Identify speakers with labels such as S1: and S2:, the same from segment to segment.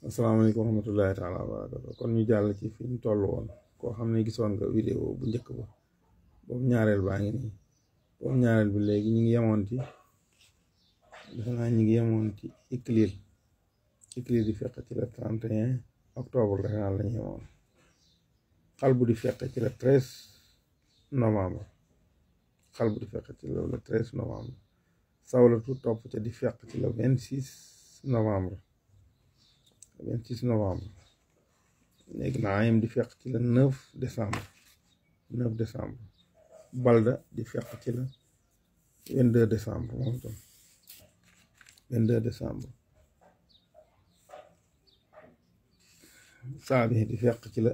S1: asalaamaaleykum wa rahmatullahi taala wa barakatu kon ñu jàll ci fi ñu toll woon koo xam ne gisoon nga vidéo bu njëkk ba boobu ñaareel baa ngi nii boobu ñaareel bi léegi ñu ngi yemoon ci defe naa ñu ngi yemoon ci Iqliil di fekk ci le 31 octobre defe naa lañu yemoon Qalbu di fekk ci le 13 novembre Qalbu di fekk ci le 13 novembre Sawlatu topp ca di fekk ci le 26 novembre 26 novembre léegi Naayim di fekk ci le 9 décembre Balda di fekk ci le 22 décembre moom itam 22 décembre Saabi di fekk ci le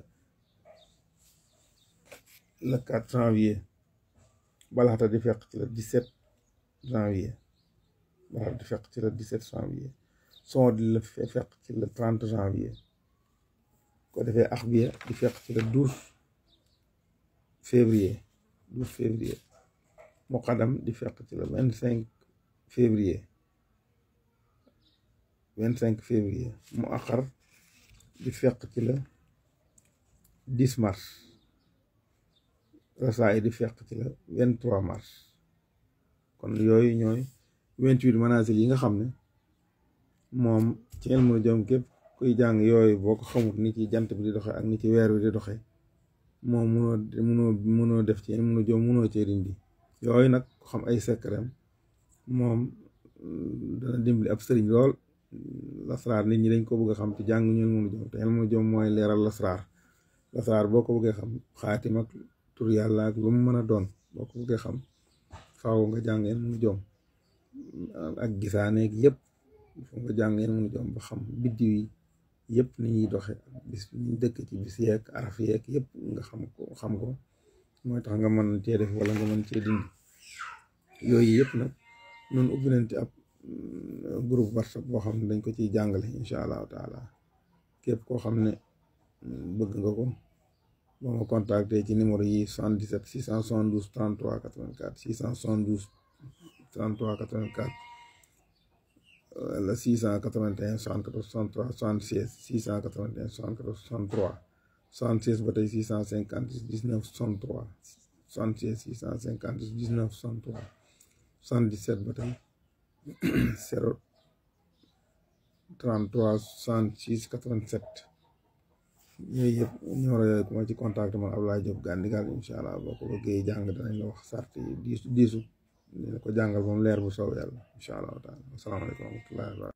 S1: 4 janvier Balxata di fekk ci le 17 janvier Balxata di fekk ci le 17 janvier Son di la fekk ci le 30 janvier ko defee Axbiya di fekk ci le 12 février Muqaddam di fekk ci le 25 février Muaxar di fekk ci le 10 mars Rasaay di fekk ci le 23 mars kon yooyu ñooy 28 manazil yi nga xam ne moom ci ilmu nujum képp kuy jàng yooyu boo ko xamul ni ci jant bi di doxe ak ni ci weer wi di doxe moom munoo def ci ilmu nujum munoo ci dindi yooyu nag ko xam ay secret moom dana dimbali ab sëriñ lool lasraar nit ñi dañ ko bëgg a xam ci jàng ñu ilmu nujum te ilmu nujum mooy leeral lasraar boo ko bëggee xam xaatim ak tur yàlla ak lu mu mën a doon boo ko bëggee xam faaw nga jàng ilmu nujum ak gisaaneeg yépp foo nga jàng ilmu nujum ba xam biddiw yi yëpp ni ñuy doxe bis ñu dëkk ci bis yeeg araf yeeg yëpp nga xam ko mooy tax nga mën cee def wala nga mën cee dindi yooyu yëpp nag noonu ubbi nañ ci ab groupe WhatsApp boo xam ne dañ ko ciy jàngale incha allahu taala képp koo xam ne bëgg nga ko boo ma contacté ci numéro yi 77 672 33 84 672 33 84 wala 681 74 63 76 681 74 63 76 ba tey 650 19 63 76 650 19 63 77 ba tey 0 33 66 87 yooyu yëpp numéro yooyu ku ma ci contact man Abdoulaye Diop Gandigal incha allah boo ko bëggee jàng danañ la wax sart yi diisu dina ko jàngal moom leer bu soow yàlla incha allah taala asalaamaaleykum wa rahmatullahi wa barakatuh